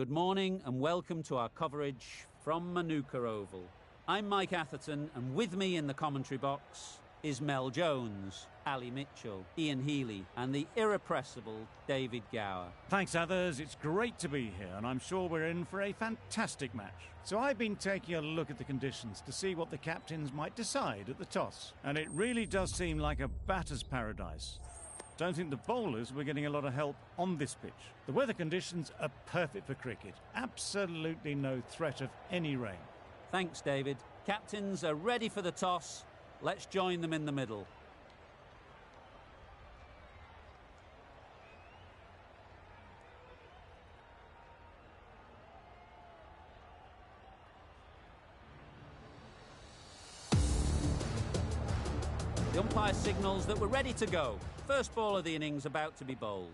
Good morning and welcome to our coverage from Manuka Oval. I'm Mike Atherton, and with me in the commentary box is Mel Jones, Ali Mitchell, Ian Healy and the irrepressible David Gower. Thanks, others. It's great to be here, and I'm sure we're in for a fantastic match. So I've been taking a look at the conditions to see what the captains might decide at the toss, and it really does seem like a batter's paradise. Don't think the bowlers were getting a lot of help on this pitch. The weather conditions are perfect for cricket. Absolutely no threat of any rain. Thanks, David. Captains are ready for the toss. Let's join them in the middle. The umpire signals that we're ready to go. First ball of the innings about to be bowled.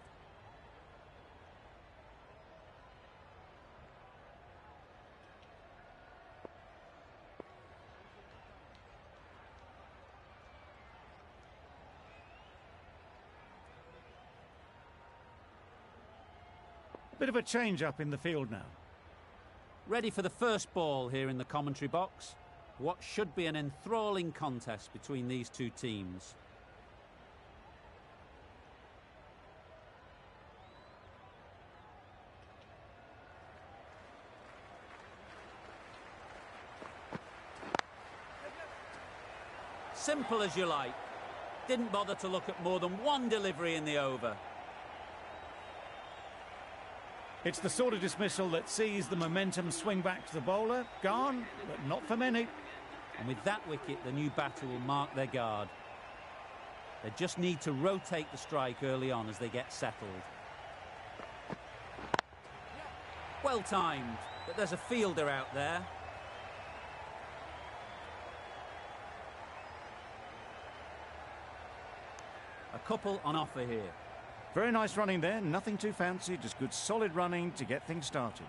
Bit of a change-up in the field now. Ready for the first ball here in the commentary box. What should be an enthralling contest between these two teams. Simple as you like. Didn't bother to look at more than one delivery in the over. It's the sort of dismissal that sees the momentum swing back to the bowler. Gone, but not for many. And with that wicket, the new batter will mark their guard. They just need to rotate the strike early on as they get settled. Well timed, but there's a fielder out there. A couple on offer here. Very nice running there, nothing too fancy, just good solid running to get things started.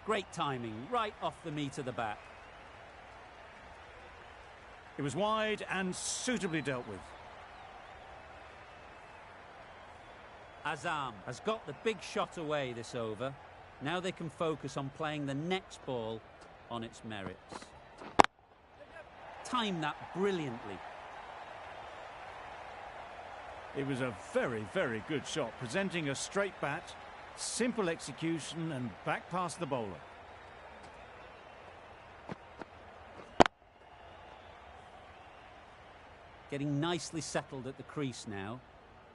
Great timing, right off the meat of the bat. It was wide and suitably dealt with. Azam has got the big shot away this over. Now they can focus on playing the next ball on its merits. Timed that brilliantly. It was a very, very good shot, presenting a straight bat, simple execution and back past the bowler. Getting nicely settled at the crease now.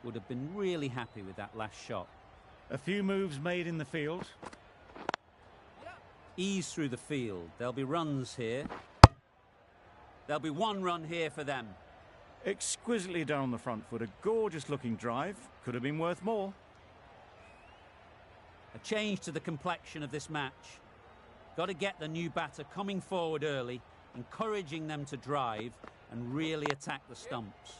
Would have been really happy with that last shot. A few moves made in the field. Ease through the field. There'll be runs here. There'll be one run here for them. Exquisitely done on the front foot. A gorgeous looking drive. Could have been worth more. A change to the complexion of this match. Got to get the new batter coming forward early, encouraging them to drive and really attack the stumps.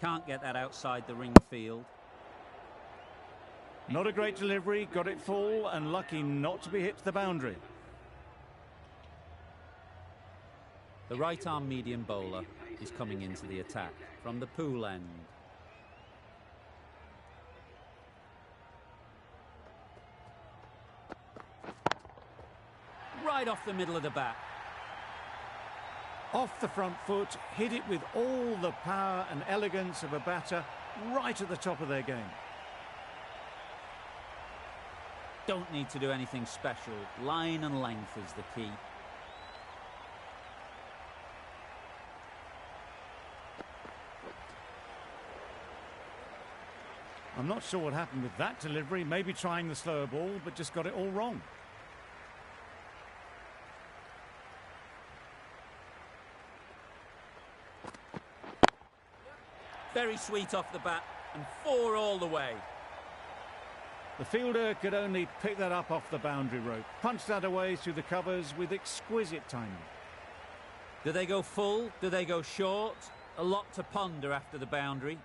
Can't get that outside the ring field. Not a great delivery, got it full and lucky not to be hit to the boundary. The right-arm medium bowler is coming into the attack from the pool end. Right off the middle of the bat. Off the front foot, hit it with all the power and elegance of a batter right at the top of their game. Don't need to do anything special. Line and length is the key. I'm not sure what happened with that delivery. Maybe trying the slower ball, but just got it all wrong. Very sweet off the bat and 4 all the way. The fielder could only pick that up off the boundary rope. Punched that away through the covers with exquisite timing. Do they go full? Do they go short? A lot to ponder after the boundary.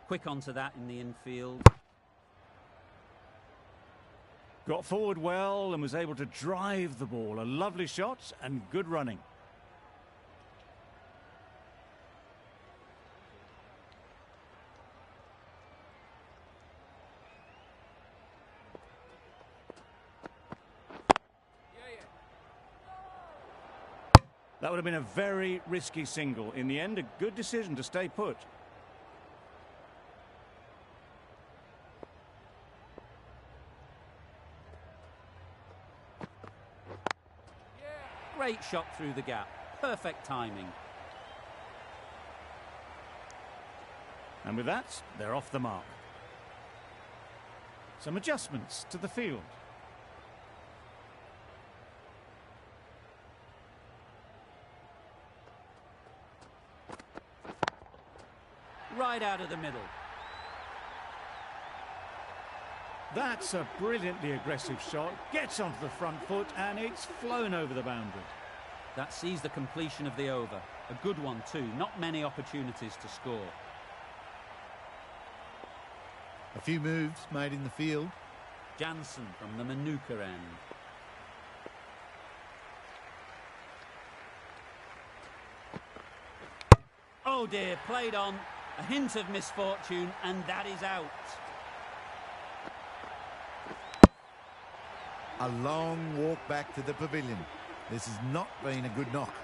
Quick onto that in the infield. Got forward well and was able to drive the ball. A lovely shot and good running. That would have been a very risky single. In the end, a good decision to stay put. Great shot through the gap. Perfect timing. And with that, they're off the mark. Some adjustments to the field. Right out of the middle. That's a brilliantly aggressive shot. Gets onto the front foot and it's flown over the boundary. That sees the completion of the over. A good one too. Not many opportunities to score. A few moves made in the field. Jansen from the Manuka end. Oh dear, played on. A hint of misfortune, and that is out. A long walk back to the pavilion. This has not been a good knock.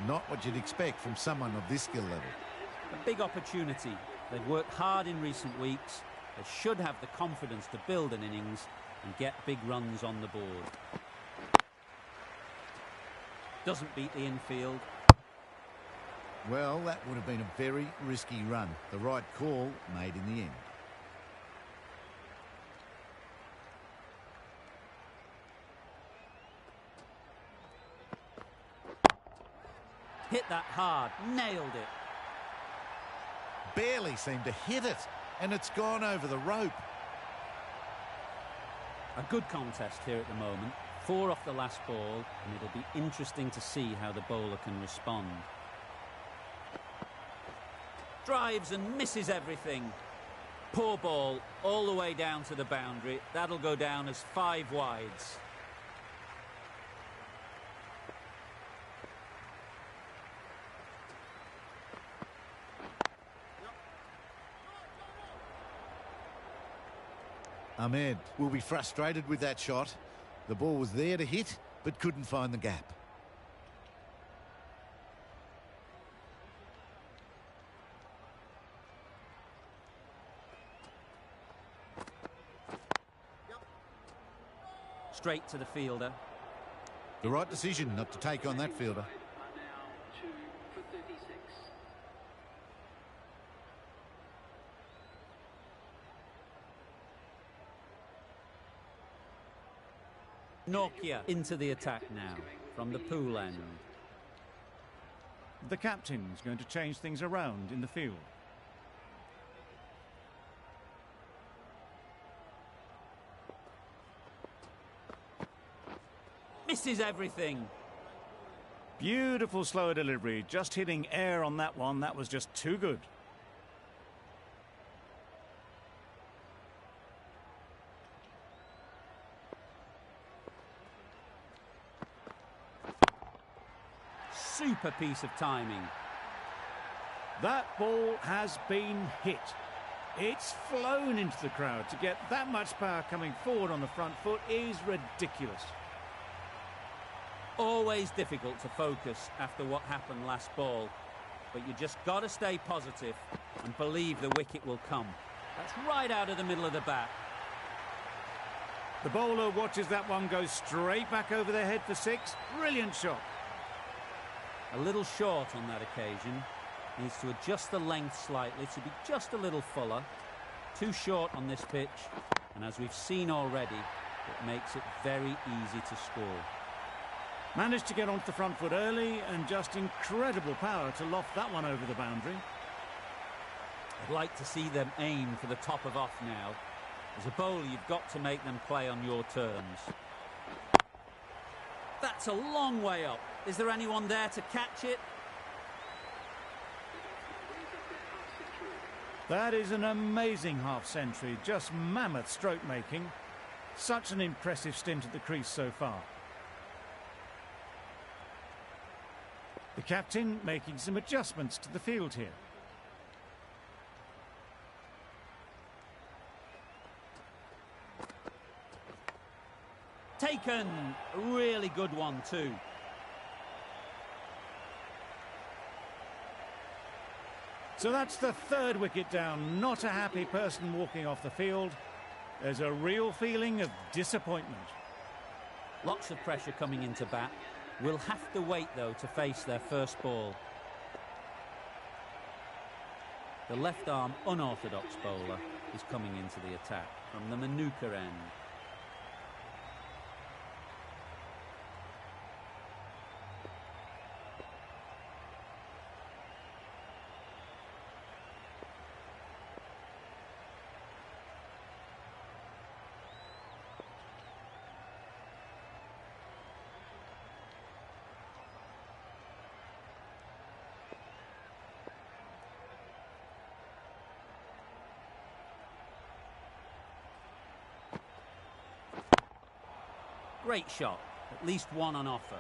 Not what you'd expect from someone of this skill level. A big opportunity. They've worked hard in recent weeks. They should have the confidence to build an innings and get big runs on the board. Doesn't beat the infield. Well, that would have been a very risky run. The right call made in the end. Hit that hard, nailed it. Barely seemed to hit it, and it's gone over the rope. A good contest here at the moment. 4 off the last ball, and it'll be interesting to see how the bowler can respond. Drives and misses everything. Poor ball, all the way down to the boundary. That'll go down as 5 wides. Ahmed will be frustrated with that shot. The ball was there to hit, but couldn't find the gap. Straight to the fielder. The right decision not to take on that fielder. Nokia into the attack now from the pool end. The captain's going to change things around in the field. Misses everything. Beautiful slower delivery. Just hitting air on that one. That was just too good. Super piece of timing. That ball has been hit. It's flown into the crowd. To get that much power coming forward on the front foot is ridiculous. Always difficult to focus after what happened last ball, but you just got to stay positive and believe the wicket will come. That's right out of the middle of the bat. The bowler watches that one go straight back over their head for 6. Brilliant shot. A little short on that occasion. Needs to adjust the length slightly to be just a little fuller. Too short on this pitch, and as we've seen already, it makes it very easy to score. Managed to get onto the front foot early and just incredible power to loft that one over the boundary. I'd like to see them aim for the top of off now. As a bowler, you've got to make them play on your terms. That's a long way up. Is there anyone there to catch it? That is an amazing half-century. Just mammoth stroke making. Such an impressive stint at the crease so far. The captain making some adjustments to the field here. Taken! A really good one too. So that's the third wicket down. Not a happy person walking off the field. There's a real feeling of disappointment. Lots of pressure coming into bat. Will have to wait though to face their first ball. The left arm unorthodox bowler is coming into the attack from the Manuka end. Great shot, at least one on offer.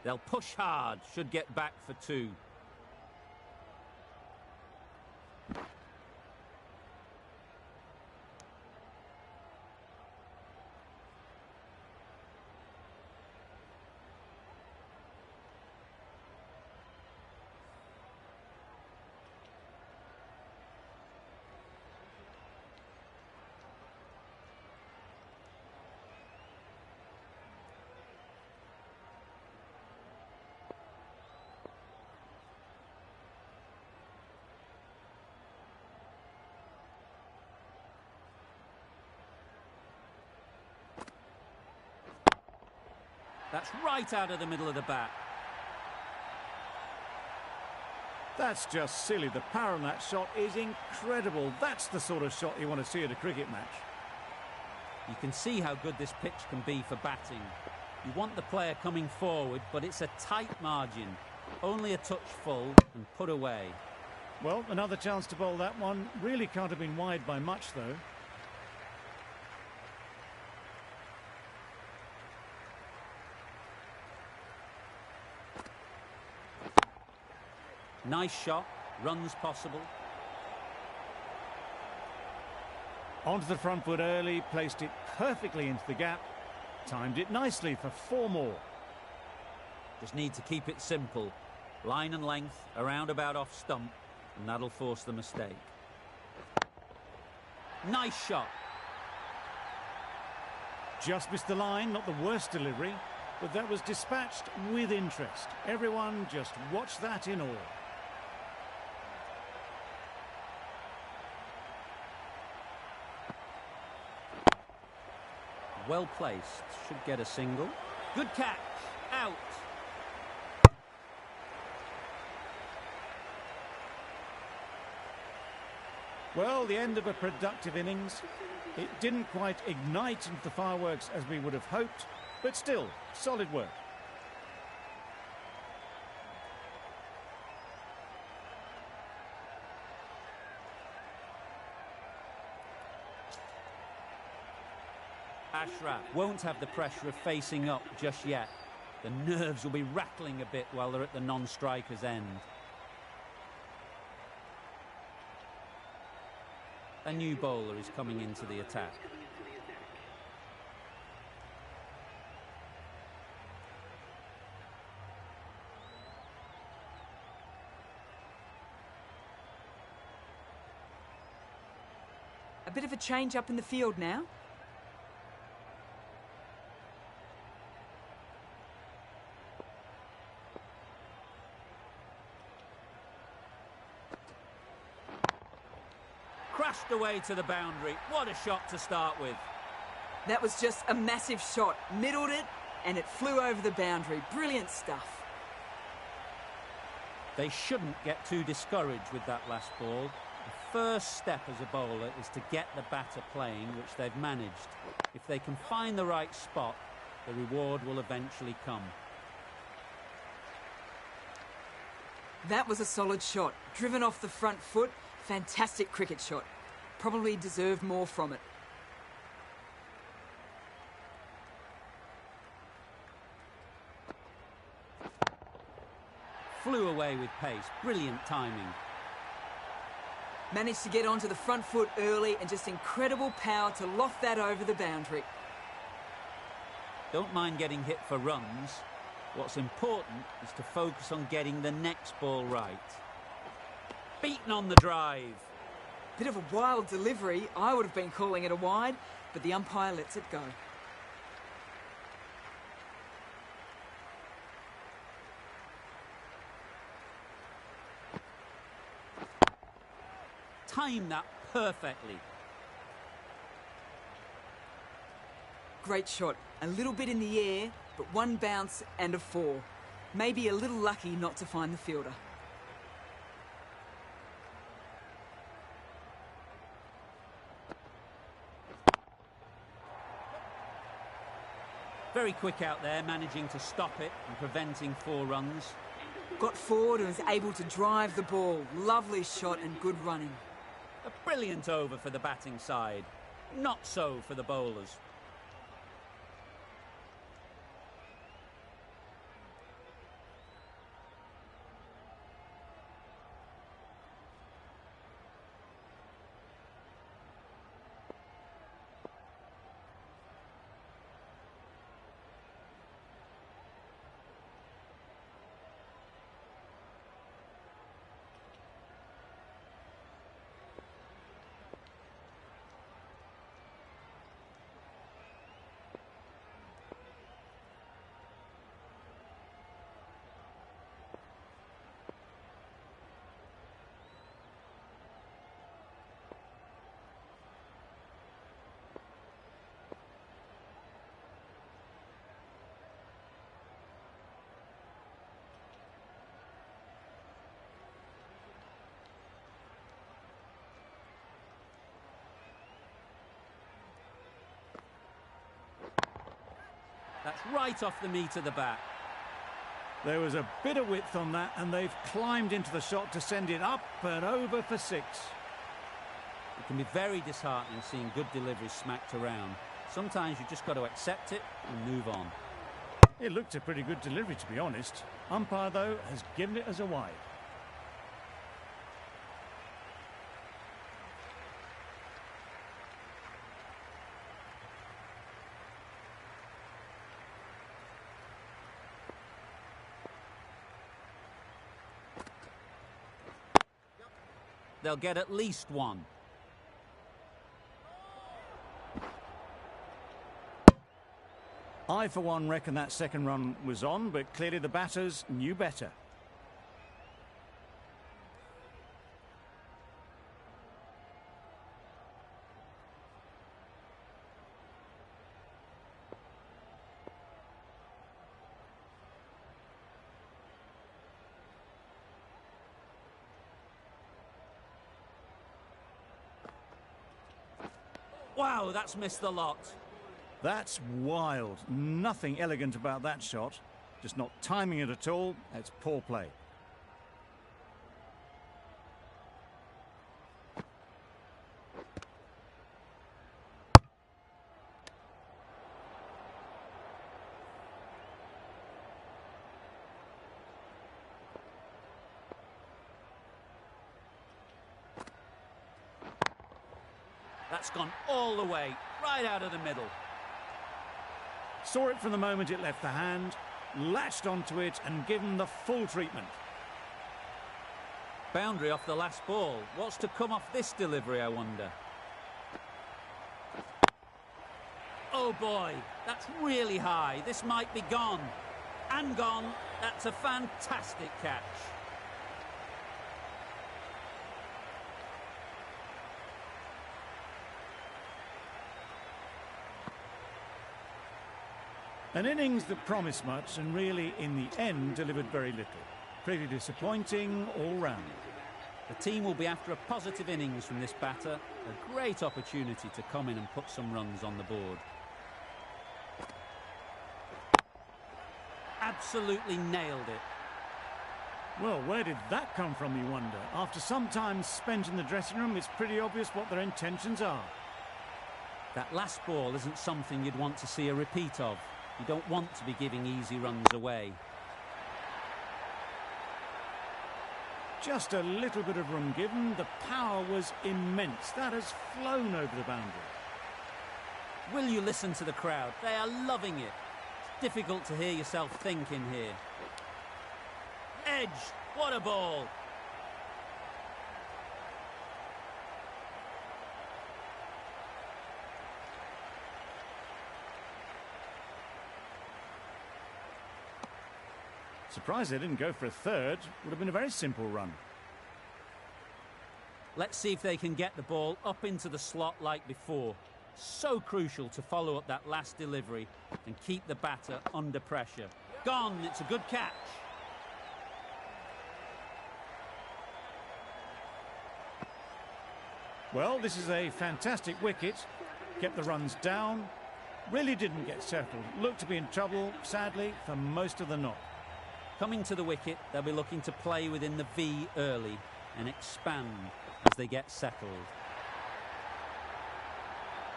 They'll push hard, should get back for two. That's right out of the middle of the bat. That's just silly. The power on that shot is incredible. That's the sort of shot you want to see at a cricket match. You can see how good this pitch can be for batting. You want the player coming forward, but it's a tight margin. Only a touch full and put away. Well, another chance to bowl that one. Really can't have been wide by much, though. Nice shot, runs possible. Onto the front foot early, placed it perfectly into the gap. Timed it nicely for 4 more. Just need to keep it simple. Line and length, around about off stump, and that'll force the mistake. Nice shot. Just missed the line, not the worst delivery, but that was dispatched with interest. Everyone just watch that in awe. Well placed, should get a single. Good catch, out. Well, the end of a productive innings. It didn't quite ignite into the fireworks as we would have hoped, but still, solid work. Ashraf won't have the pressure of facing up just yet. The nerves will be rattling a bit while they're at the non-striker's end. A new bowler is coming into the attack. A bit of a change up in the field now. Crashed away to the boundary. What a shot to start with. That was just a massive shot. Middled it and it flew over the boundary. Brilliant stuff. They shouldn't get too discouraged with that last ball. A first step as a bowler is to get the batter playing, which they've managed. If they can find the right spot, the reward will eventually come. That was a solid shot. Driven off the front foot. Fantastic cricket shot. Probably deserved more from it. Flew away with pace. Brilliant timing. Managed to get onto the front foot early and just incredible power to loft that over the boundary. Don't mind getting hit for runs. What's important is to focus on getting the next ball right. Beaten on the drive. Bit of a wild delivery. I would have been calling it a wide, but the umpire lets it go. Timed that perfectly. Great shot. A little bit in the air, but one bounce and a 4. Maybe a little lucky not to find the fielder. Very quick out there, managing to stop it and preventing 4 runs. Got forward and was able to drive the ball. Lovely shot and good running. A brilliant over for the batting side. Not so for the bowlers. That's right off the meat of the bat. There was a bit of width on that, and they've climbed into the shot to send it up and over for 6. It can be very disheartening seeing good deliveries smacked around. Sometimes you just got to accept it and move on. It looked a pretty good delivery, to be honest. Umpire, though, has given it as a wide. They'll get at least 1. I, for one, reckon that second run was on, but clearly the batters knew better. Wow, that's missed the lot. That's wild. Nothing elegant about that shot. Just not timing it at all. It's poor play. That's gone all the way, right out of the middle. Saw it from the moment it left the hand, latched onto it and given the full treatment. Boundary off the last ball. What's to come off this delivery, I wonder? Oh boy, that's really high. This might be gone. And gone. That's a fantastic catch. An innings that promised much and really, in the end, delivered very little. Pretty disappointing all round. The team will be after a positive innings from this batter. A great opportunity to come in and put some runs on the board. Absolutely nailed it. Well, where did that come from, you wonder? After some time spent in the dressing room, it's pretty obvious what their intentions are. That last ball isn't something you'd want to see a repeat of. You don't want to be giving easy runs away. Just a little bit of room given. The power was immense. That has flown over the boundary. Will you listen to the crowd? They are loving it. It's difficult to hear yourself think in here. Edge, what a ball! Surprised they didn't go for a third. Would have been a very simple run. Let's see if they can get the ball up into the slot like before. So crucial to follow up that last delivery and keep the batter under pressure. Gone, it's a good catch. Well, this is a fantastic wicket. Kept the runs down. Really didn't get settled. Looked to be in trouble, sadly, for most of the knock. Coming to the wicket, they'll be looking to play within the V early and expand as they get settled.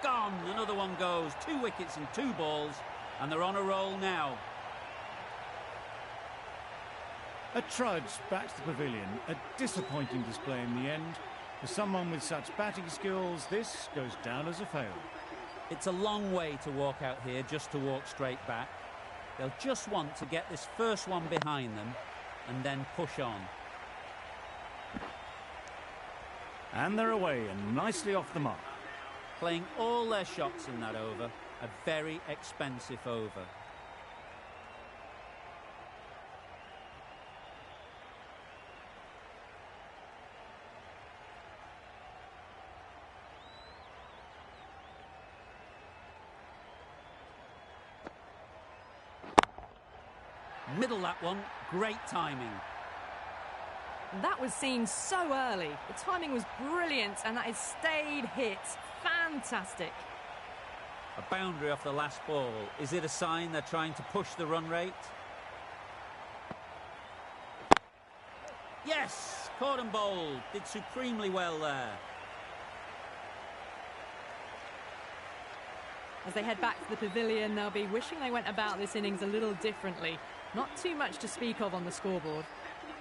Gone, another one goes. 2 wickets and 2 balls, and they're on a roll now. A trudge back to the pavilion. A disappointing display in the end. For someone with such batting skills, this goes down as a fail. It's a long way to walk out here just to walk straight back. They'll just want to get this first one behind them and then push on. And they're away and nicely off the mark. Playing all their shots in that over, a very expensive over. Middle that one, great timing. That was seen so early. The timing was brilliant and that has stayed hit. Fantastic. A boundary off the last ball. Is it a sign they're trying to push the run rate? Yes! Caught and bowled. Did supremely well there. As they head back to the pavilion, they'll be wishing they went about this innings a little differently. Not too much to speak of on the scoreboard.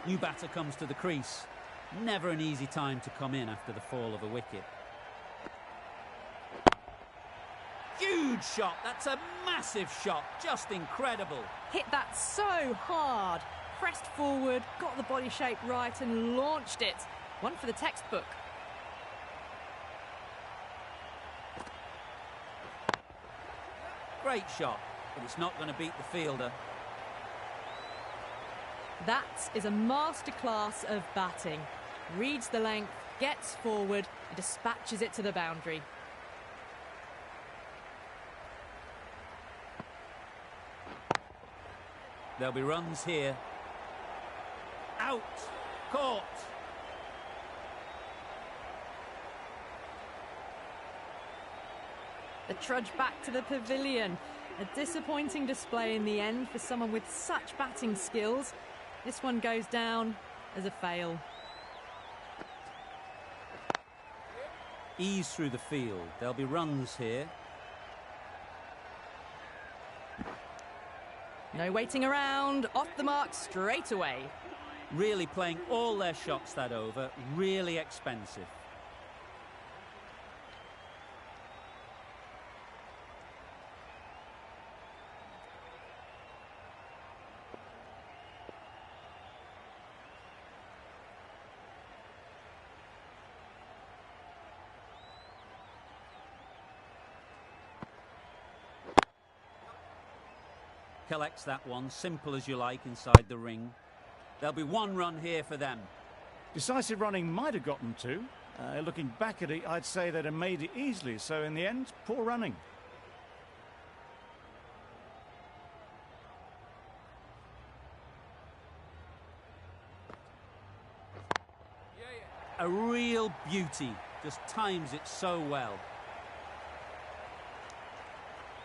New batter comes to the crease. Never an easy time to come in after the fall of a wicket. Huge shot. That's a massive shot. Just incredible. Hit that so hard. Pressed forward, got the body shape right and launched it. One for the textbook. Great shot, but it's not going to beat the fielder. That is a masterclass of batting. Reads the length, gets forward, and dispatches it to the boundary. There'll be runs here. Out! Caught! The trudge back to the pavilion. A disappointing display in the end for someone with such batting skills. This one goes down as a fail. Ease through the field. There'll be runs here. No waiting around. Off the mark straight away. Really playing all their shots that over. Really expensive. Collects that one, simple as you like, inside the ring. There'll be 1 run here for them. Decisive running might have gotten 2. Looking back at it, I'd say they'd have made it easily. So in the end, poor running. A real beauty. Just times it so well.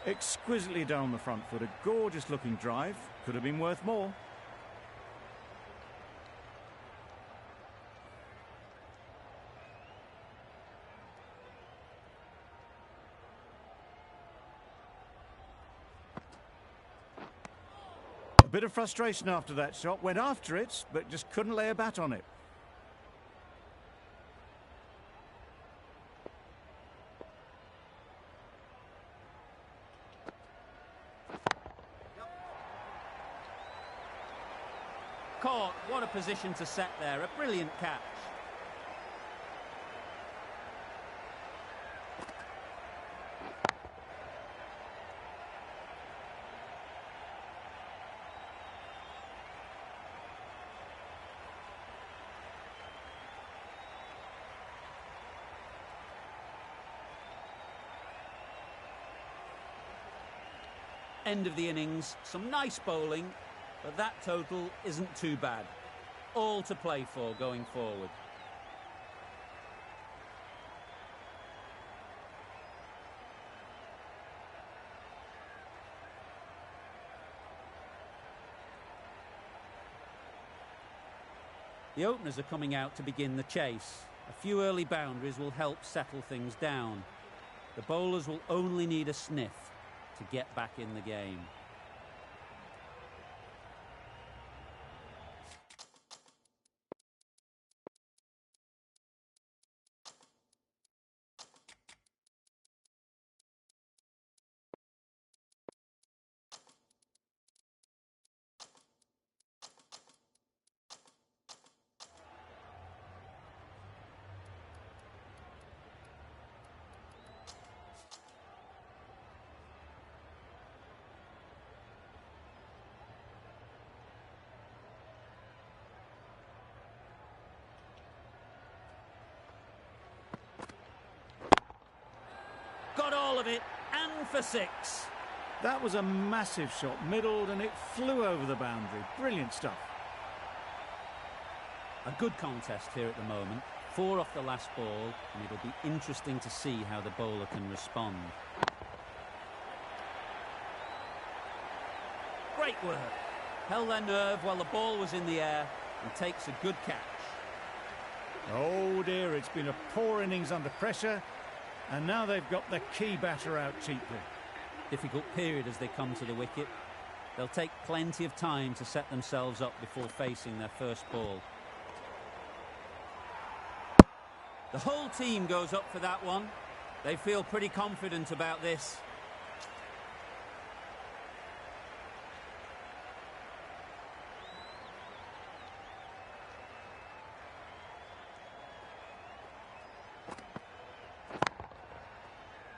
Exquisitely down the front foot. A gorgeous looking drive. Could have been worth more. A bit of frustration after that shot. Went after it, but just couldn't lay a bat on it. Caught. What a position to set there. A brilliant catch. End of the innings. Some nice bowling. But that total isn't too bad. All to play for going forward. The openers are coming out to begin the chase. A few early boundaries will help settle things down. The bowlers will only need a sniff to get back in the game. Got all of it, and for 6. That was a massive shot, middled, and it flew over the boundary. Brilliant stuff. A good contest here at the moment. 4 off the last ball, and it'll be interesting to see how the bowler can respond. Great work. Held their nerve while the ball was in the air and takes a good catch. Oh dear, it's been a poor innings under pressure, and now they've got the key batter out cheaply. Difficult period as they come to the wicket. They'll take plenty of time to set themselves up before facing their first ball. The whole team goes up for that one. They feel pretty confident about this.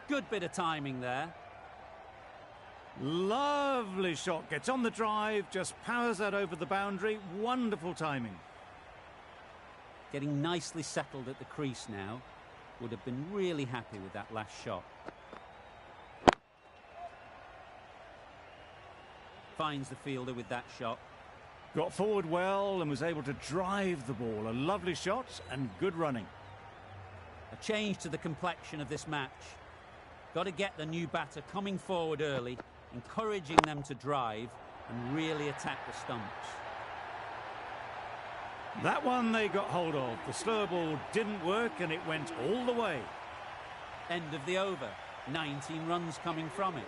Good bit of timing there. Lovely shot. Gets on the drive, just powers that over the boundary. Wonderful timing. Getting nicely settled at the crease now. Would have been really happy with that last shot. Finds the fielder with that shot. Got forward well and was able to drive the ball. A lovely shot and good running. A change to the complexion of this match. Got to get the new batter coming forward early, encouraging them to drive and really attack the stumps. That one they got hold of. The slow ball didn't work and it went all the way. End of the over. 19 runs coming from it.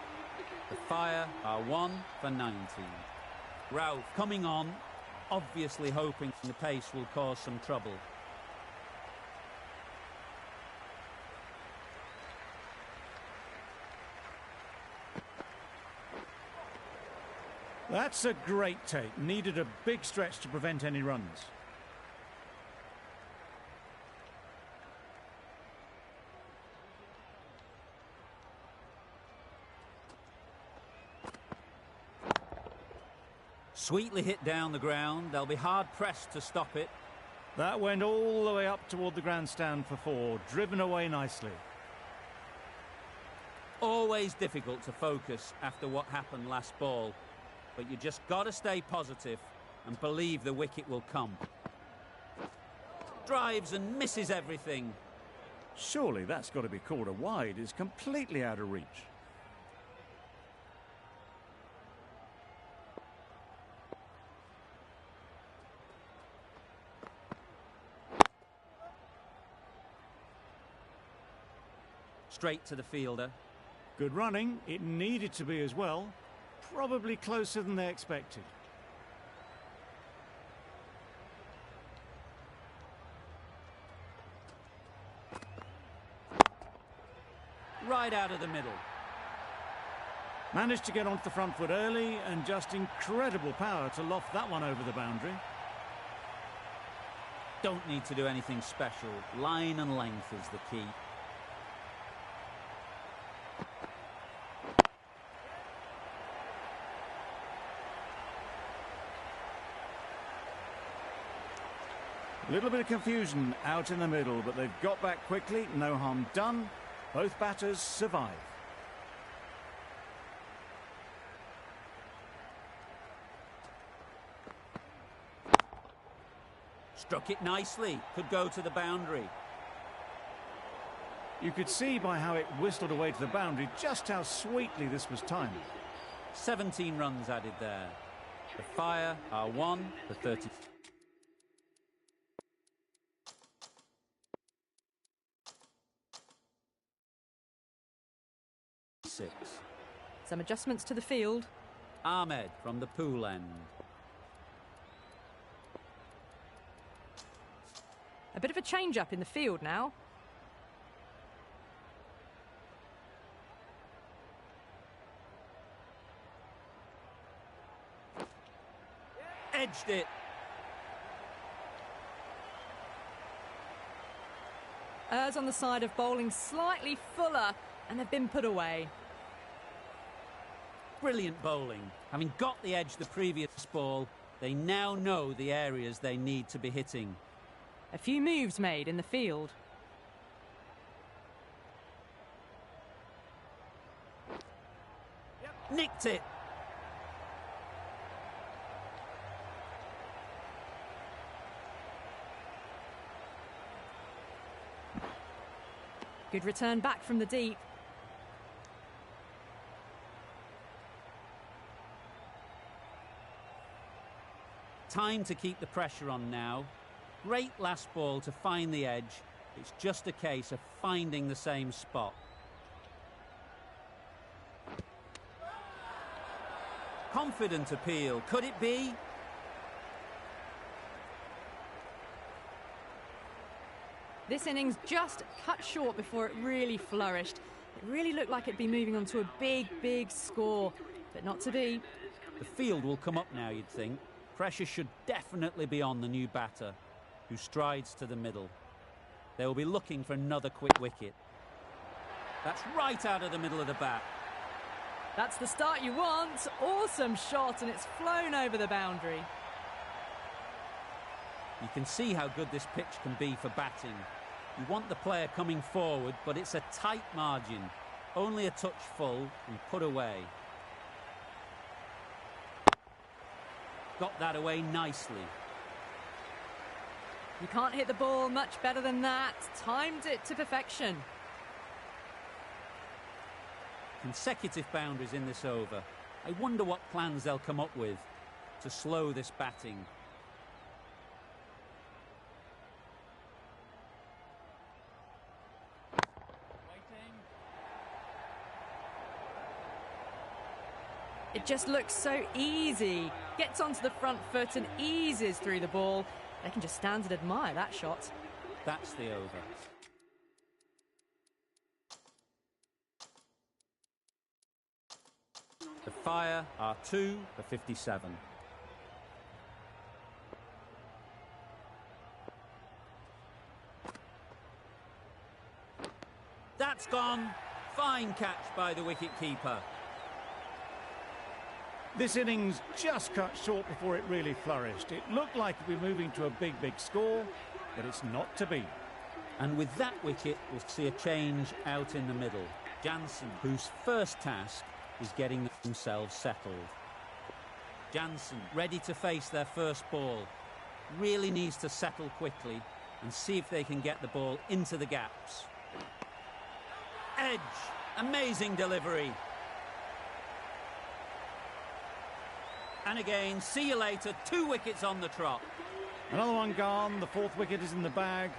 The Fire are 1 for 19. Ralph coming on, obviously hoping the pace will cause some trouble. That's a great take. Needed a big stretch to prevent any runs. Sweetly hit down the ground. They'll be hard-pressed to stop it. That went all the way up toward the grandstand for 4. Driven away nicely. Always difficult to focus after what happened last ball. But you just got to stay positive and believe the wicket will come. Drives and misses everything. Surely that's got to be called a wide. It's completely out of reach. Straight to the fielder. Good running. It needed to be as well. Probably closer than they expected. Right out of the middle. Managed to get onto the front foot early and just incredible power to loft that one over the boundary. Don't need to do anything special. Line and length is the key. A little bit of confusion out in the middle, but they've got back quickly. No harm done. Both batters survive. Struck it nicely. Could go to the boundary. You could see by how it whistled away to the boundary just how sweetly this was timed. 17 runs added there. The Fire are 1 for 30. Some adjustments to the field. Ahmed from the pool end. A bit of a change-up in the field now. Edged it. Errs on the side of bowling slightly fuller and have been put away. Brilliant bowling. Having got the edge the previous ball, they now know the areas they need to be hitting. A few moves made in the field. Nicked it. Good return back from the deep. Time to keep the pressure on now. Great last ball to find the edge. It's just a case of finding the same spot. Confident appeal. Could it be? This innings just cut short before it really flourished. It really looked like it'd be moving on to a big, big score, but not to be. The field will come up now, you'd think. Pressure should definitely be on the new batter, who strides to the middle. They will be looking for another quick wicket. That's right out of the middle of the bat. That's the start you want. Awesome shot, and it's flown over the boundary. You can see how good this pitch can be for batting. You want the player coming forward, but it's a tight margin. Only a touch full and put away. Got that away nicely. You can't hit the ball much better than that. Timed it to perfection. Consecutive boundaries in this over. I wonder what plans they'll come up with to slow this batting. It just looks so easy. Gets onto the front foot and eases through the ball. They can just stand and admire that shot. That's the over. The Fire are 2 for 57. That's gone. Fine catch by the wicket-keeper. This innings just cut short before it really flourished. It looked like it'd be moving to a big, big score, but it's not to be. And with that wicket, we'll see a change out in the middle. Jansen, whose first task is getting themselves settled. Jansen, ready to face their first ball. Really needs to settle quickly and see if they can get the ball into the gaps. Edge. Amazing delivery. And again, see you later. 2 wickets on the trot. Another one gone. The 4th wicket is in the bag.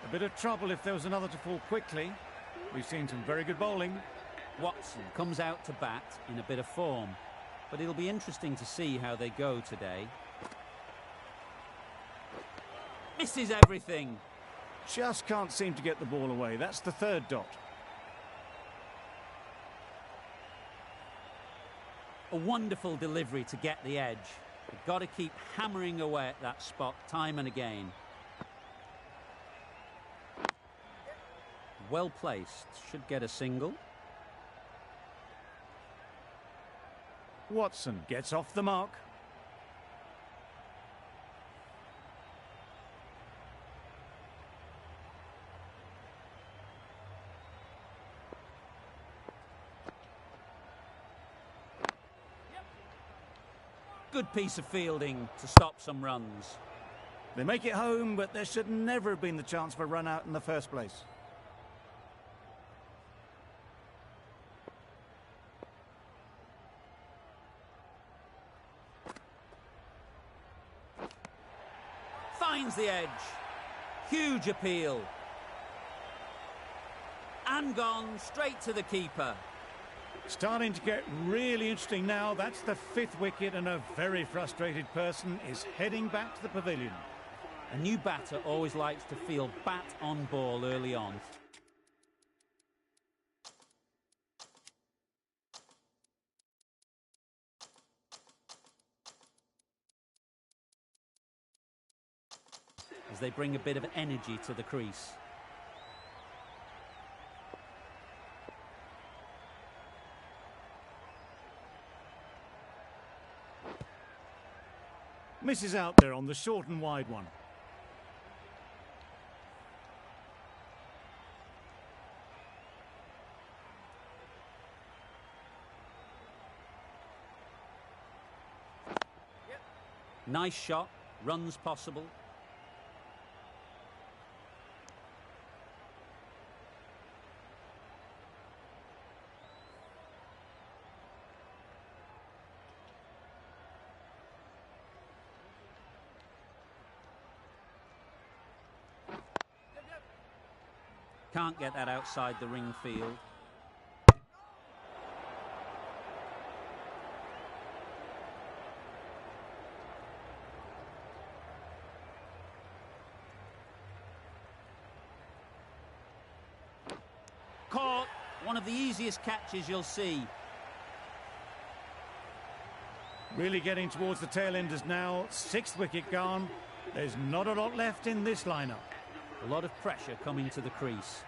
A bit of trouble if there was another to fall quickly. We've seen some very good bowling. Watson comes out to bat in a bit of form, but it'll be interesting to see how they go today. Misses everything. Just can't seem to get the ball away. That's the 3rd dot. A wonderful delivery to get the edge. You've got to keep hammering away at that spot time and again. Well placed. Should get a single. Watson gets off the mark. Good piece of fielding to stop some runs. They make it home, but there should never have been the chance for a run out in the first place. Finds the edge. Huge appeal. And gone straight to the keeper. Starting to get really interesting now. That's the 5th wicket, and a very frustrated person is heading back to the pavilion. A new batter always likes to feel bat on ball early on. As they bring a bit of energy to the crease. Misses out there on the short and wide one. Nice shot, runs possible. Can't get that outside the ring field. Caught. One of the easiest catches you'll see. Really getting towards the tail enders now. 6th wicket gone. There's not a lot left in this lineup. A lot of pressure coming to the crease.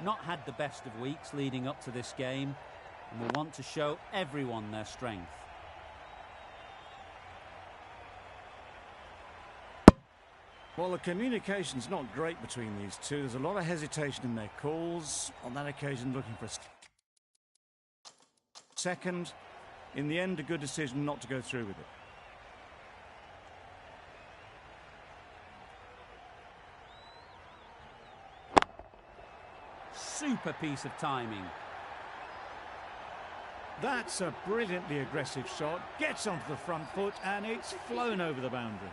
Not had the best of weeks leading up to this game, and will want to show everyone their strength. Well, the communication's not great between these two. There's a lot of hesitation in their calls. On that occasion, looking for a second. In the end, a good decision not to go through with it. Super piece of timing. That's a brilliantly aggressive shot. Gets onto the front foot, and it's flown over the boundary.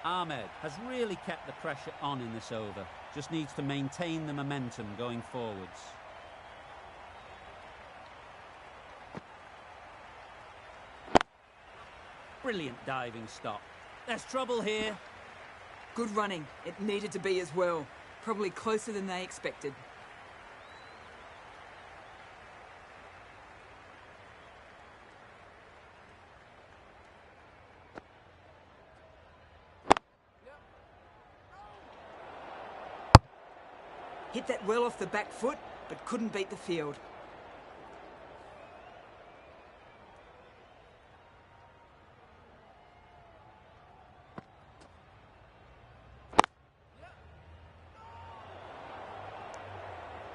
Ahmed has really kept the pressure on in this over. Just needs to maintain the momentum going forwards. Brilliant diving stop. There's trouble here. Good running. It needed to be as well. Probably closer than they expected. Hit that well off the back foot, but couldn't beat the field.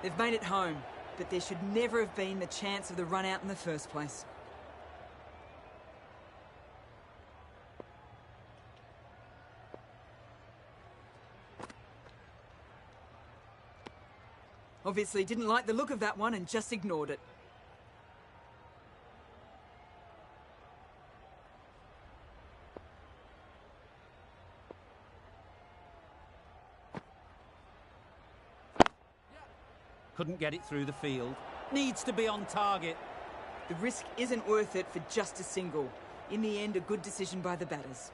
They've made it home, but there should never have been the chance of the run out in the first place. Obviously didn't like the look of that one and just ignored it. Couldn't get it through the field. Needs to be on target. The risk isn't worth it for just a single. In the end, a good decision by the batters.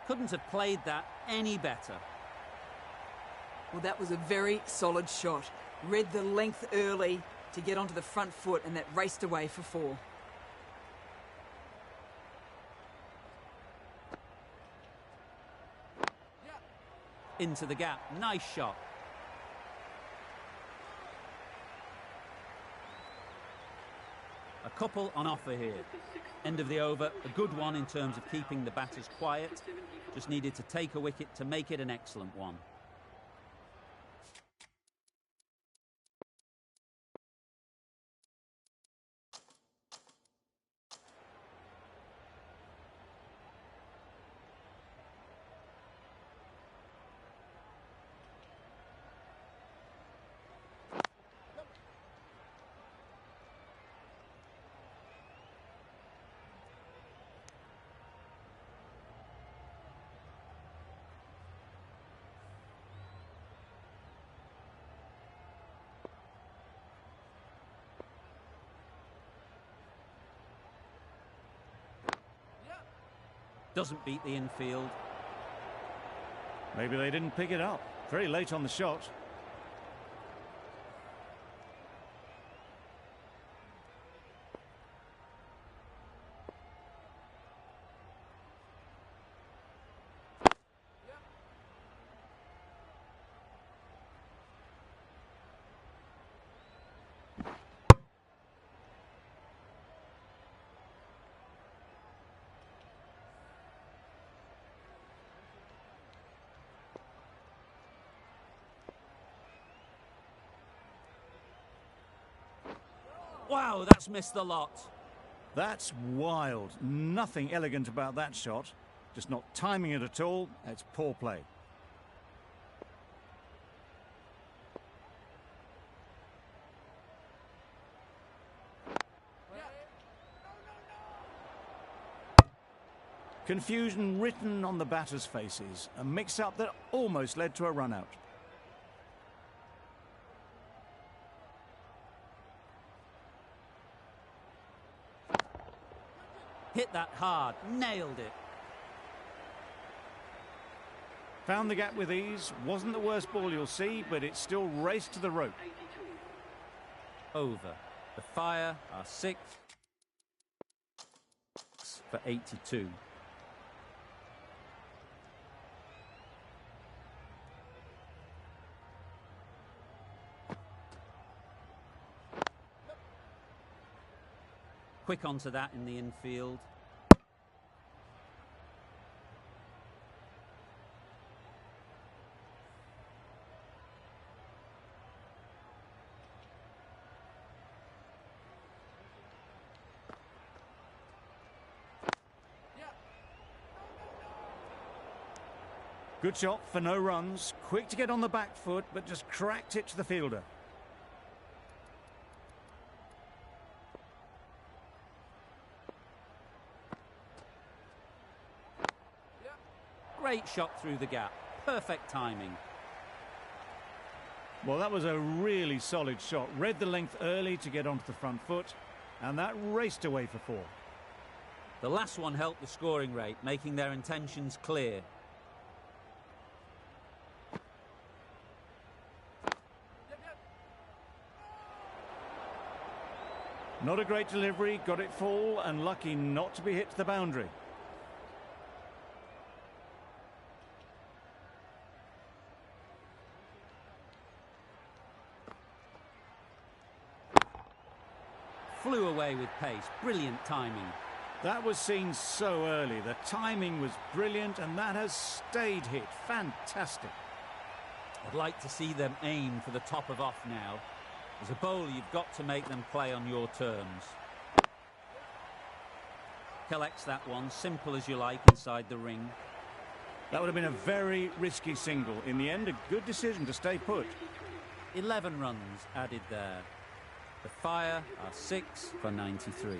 Couldn't have played that any better. Well, that was a very solid shot. Read the length early to get onto the front foot, and that raced away for 4. Into the gap. Nice shot. A couple on offer here. End of the over. A good one in terms of keeping the batters quiet. Just needed to take a wicket to make it an excellent one. Doesn't beat the infield. Maybe they didn't pick it up. Very late on the shot. Wow, that's missed the lot. That's wild. Nothing elegant about that shot. Just not timing it at all. It's poor play. Confusion written on the batters' faces. A mix-up that almost led to a run-out. Hit that hard. Nailed it. Found the gap with ease. Wasn't the worst ball you'll see, but it still raced to the rope. Over. The Fire are 6 for 82. Quick onto that in the infield. Good shot for no runs. Quick to get on the back foot, but just cracked it to the fielder. Great shot through the gap. Perfect timing. Well, that was a really solid shot. Read the length early to get onto the front foot, and that raced away for 4. The last one helped the scoring rate, making their intentions clear. Not a great delivery, got it full, and lucky not to be hit to the boundary. Flew away with pace. Brilliant timing. That was seen so early. The timing was brilliant, and that has stayed hit. Fantastic. I'd like to see them aim for the top of off now. As a bowler, you've got to make them play on your terms. Collects that one, simple as you like, inside the ring. That would have been a very risky single. In the end, a good decision to stay put. 11 runs added there. The Fire are 6 for 93.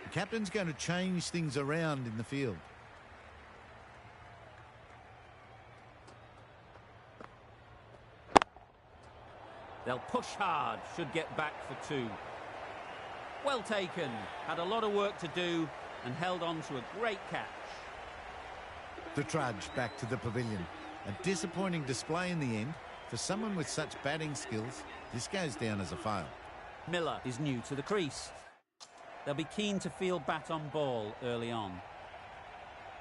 The captain's going to change things around in the field. They'll push hard, should get back for 2. Well taken, had a lot of work to do and held on to a great catch. The trudge back to the pavilion. A disappointing display in the end. For someone with such batting skills, this goes down as a fail. Miller is new to the crease. They'll be keen to field bat on ball early on.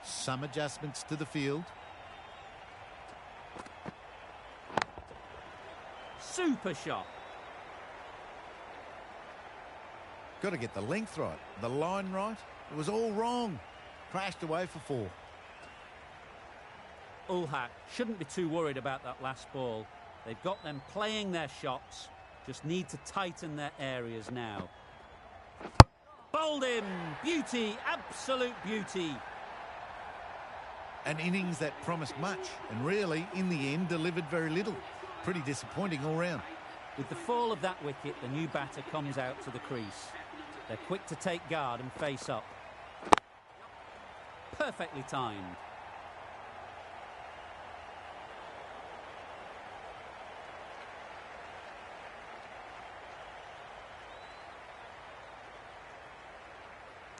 Some adjustments to the field. Super shot. Got to get the length right, the line right. It was all wrong. Crashed away for 4. Ulhak shouldn't be too worried about that last ball. They've got them playing their shots, just need to tighten their areas now. Bowled him! Beauty, absolute beauty. An innings that promised much and really, in the end, delivered very little. Pretty disappointing all round. With the fall of that wicket, the new batter comes out to the crease. They're quick to take guard and face up. Perfectly timed.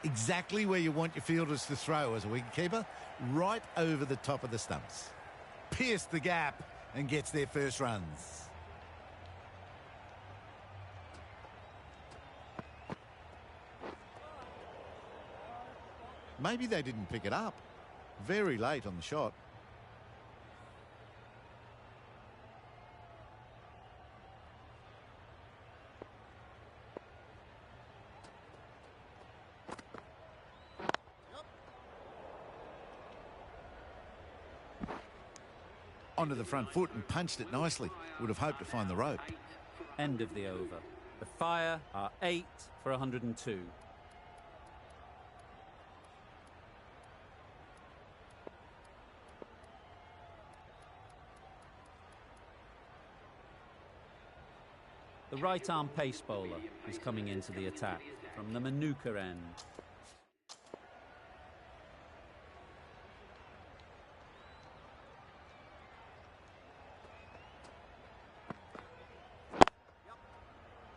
Exactly where you want your fielders to throw as a wicketkeeper, right over the top of the stumps. Pierced the gap and gets their first runs. Maybe they didn't pick it up. Very late on the shot. Onto the front foot and punched it nicely. Would have hoped to find the rope. End of the over. The Fire are 8 for 102. The right-arm pace bowler is coming into the attack from the Manuka end.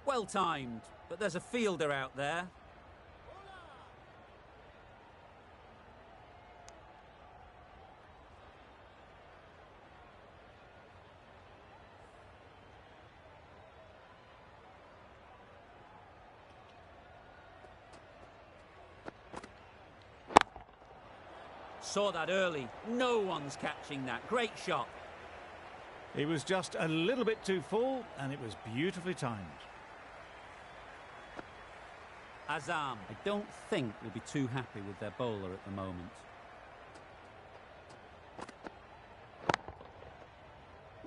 Well timed, but there's a fielder out there. Saw that early. No one's catching that. Great shot. He was just a little bit too full, and it was beautifully timed. Azam, I don't think will be too happy with their bowler at the moment.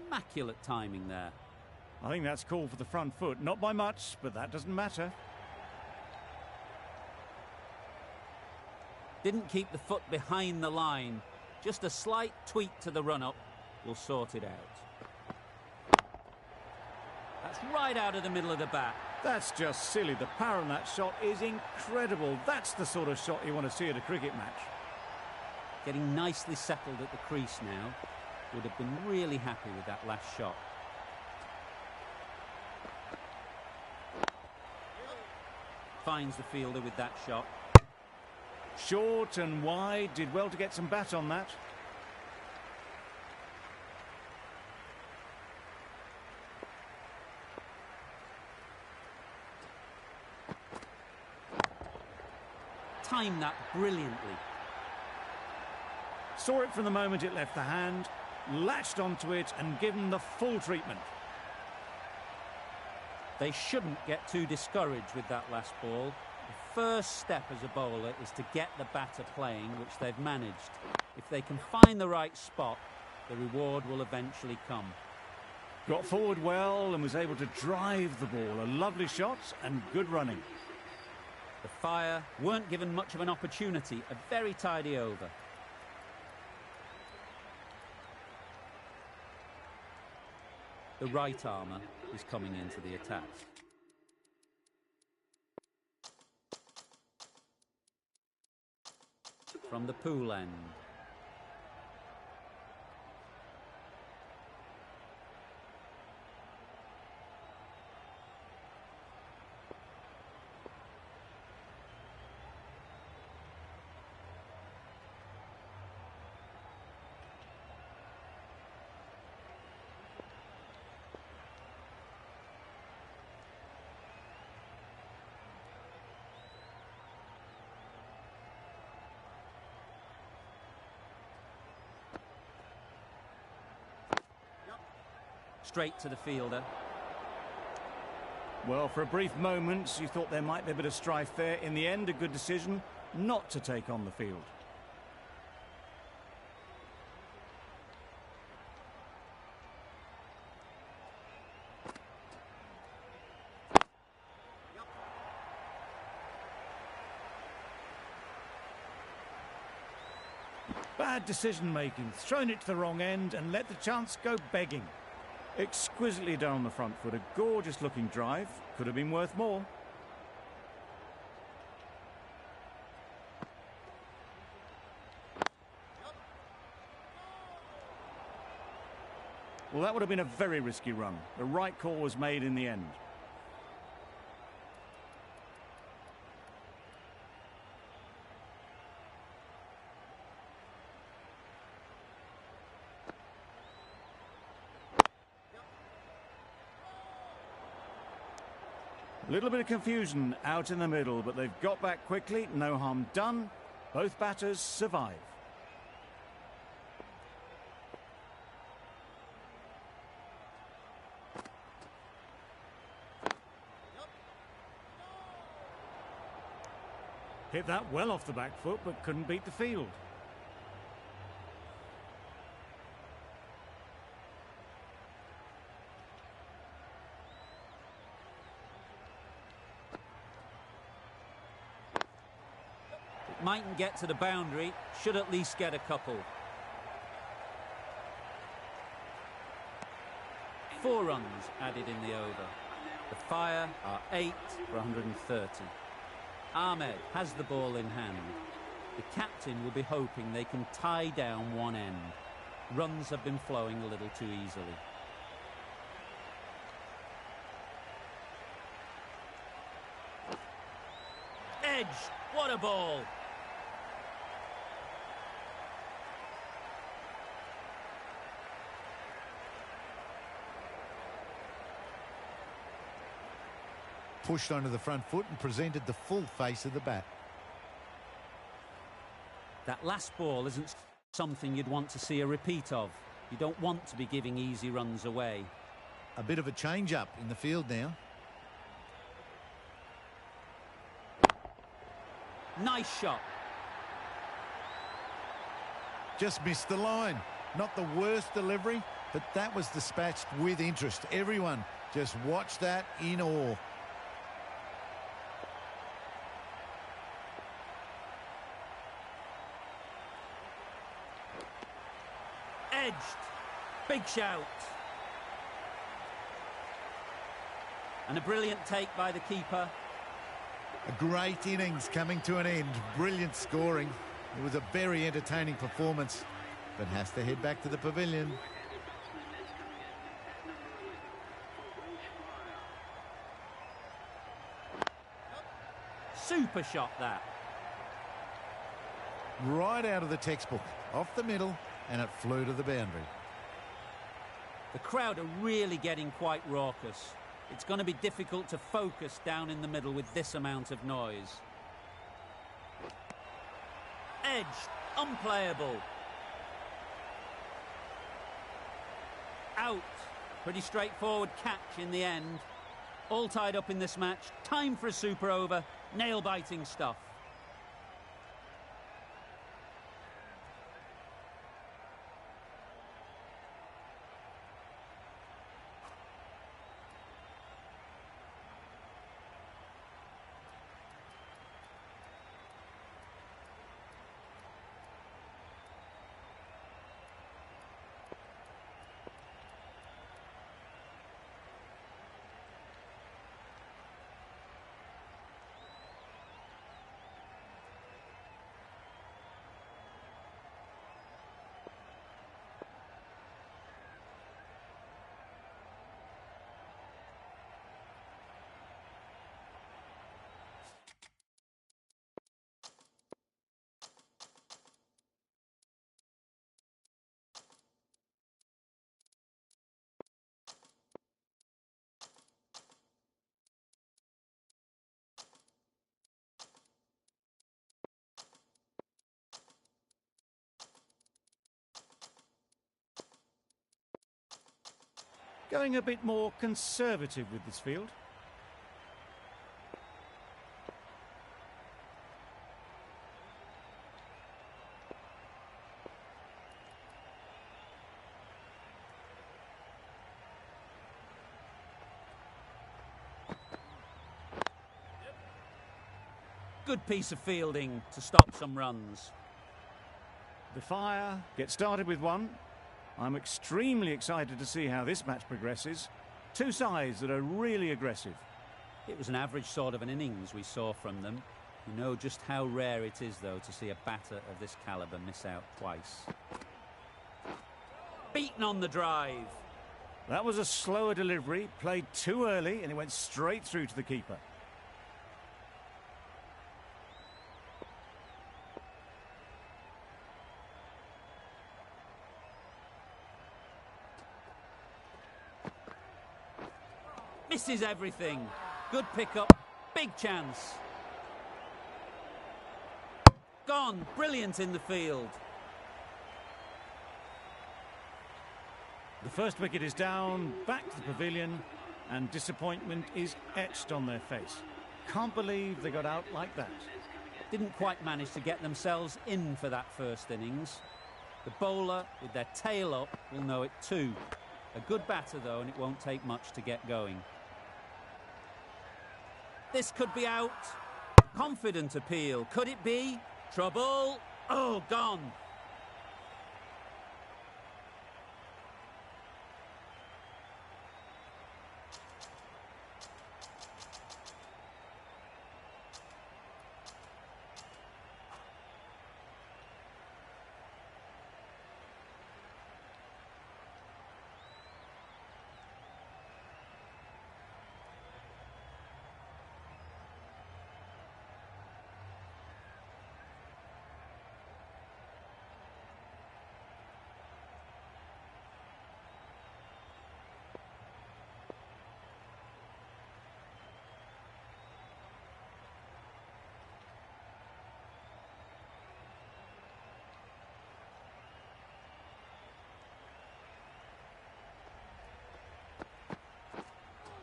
Immaculate timing there. I think that's called for the front foot. Not by much, but that doesn't matter. Didn't keep the foot behind the line. Just a slight tweak to the run-up will sort it out. That's right out of the middle of the bat. That's just silly. The power on that shot is incredible. That's the sort of shot you want to see at a cricket match. Getting nicely settled at the crease now. Would have been really happy with that last shot. Finds the fielder with that shot. Short and wide. Did well to get some bat on that. Timed that brilliantly. Saw it from the moment it left the hand, latched onto it and given the full treatment. They shouldn't get too discouraged with that last ball. The first step as a bowler is to get the batter playing, which they've managed. If they can find the right spot, the reward will eventually come. Got forward well and was able to drive the ball. A lovely shot and good running. The Fire weren't given much of an opportunity. A very tidy over. The right armour is coming into the attack. From the pool end. Straight to the fielder. Well, for a brief moment, you thought there might be a bit of strife there. In the end, a good decision not to take on the field. Bad decision-making. Thrown it to the wrong end and let the chance go begging. Exquisitely done on the front foot. A gorgeous-looking drive. Could have been worth more. Well, that would have been a very risky run. The right call was made in the end. A little bit of confusion out in the middle, but they've got back quickly. No harm done. Both batters survive. Hit that well off the back foot, but couldn't beat the field. Mightn't get to the boundary, should at least get a couple. 4 runs added in the over. The Fire are 8 for 130. Ahmed has the ball in hand. The captain will be hoping they can tie down one end. Runs have been flowing a little too easily. Edge, what a ball! Pushed onto the front foot and presented the full face of the bat. That last ball isn't something you'd want to see a repeat of. You don't want to be giving easy runs away. A bit of a change-up in the field now. Nice shot. Just missed the line. Not the worst delivery, but that was dispatched with interest. Everyone just watched that in awe. Edged. Big shout. And a brilliant take by the keeper. A great innings coming to an end. Brilliant scoring. It was a very entertaining performance, but has to head back to the pavilion. Super shot, that. Right out of the textbook. Off the middle, and it flew to the boundary. The crowd are really getting quite raucous. It's going to be difficult to focus down in the middle with this amount of noise. Edge, unplayable. Out. Pretty straightforward catch in the end. All tied up in this match. Time for a super over. Nail-biting stuff. Going a bit more conservative with this field. Good piece of fielding to stop some runs. The Fire get started with one. I'm extremely excited to see how this match progresses. Two sides that are really aggressive. It was an average sort of an innings we saw from them. You know just how rare it is, though, to see a batter of this calibre miss out twice. Beaten on the drive. That was a slower delivery, played too early, and it went straight through to the keeper. Misses everything. Good pickup. Big chance. Gone. Brilliant in the field. The first wicket is down, back to the pavilion, and disappointment is etched on their face. Can't believe they got out like that. Didn't quite manage to get themselves in for that first innings. The bowler, with their tail up, will know it too. A good batter, though, and it won't take much to get going. This could be out. Confident appeal. Could it be? Trouble. Oh, gone.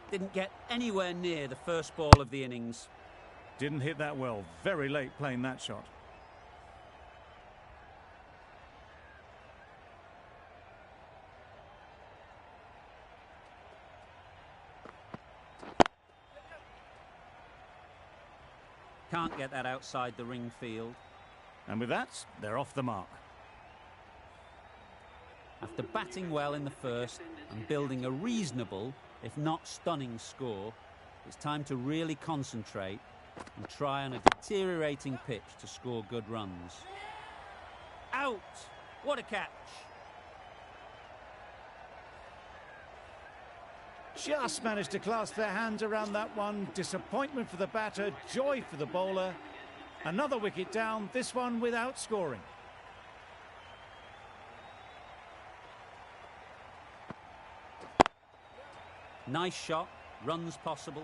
Didn't get anywhere near the first ball of the innings. Didn't hit that well. Very late playing that shot. Can't get that outside the ring field. And with that, they're off the mark. After batting well in the first and building a reasonable, if not stunning score, it's time to really concentrate and try on a deteriorating pitch to score good runs. Out! What a catch! Just managed to clasp their hands around that one. Disappointment for the batter, joy for the bowler. Another wicket down, this one without scoring. Nice shot, runs possible.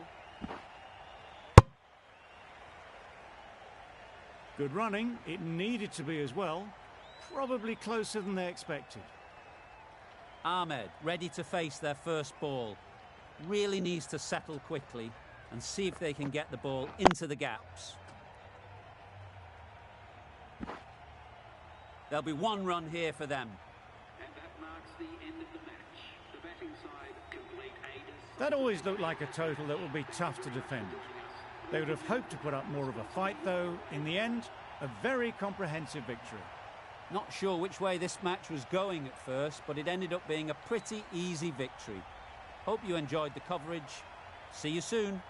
Good running, it needed to be as well. Probably closer than they expected. Ahmed ready to face their first ball. really needs to settle quickly and see if they can get the ball into the gaps. There'll be one run here for them. And that marks the end of the match. The batting side complete That always looked like a total that would be tough to defend. They would have hoped to put up more of a fight, though. In the end, a very comprehensive victory. Not sure which way this match was going at first, but it ended up being a pretty easy victory. Hope you enjoyed the coverage. See you soon.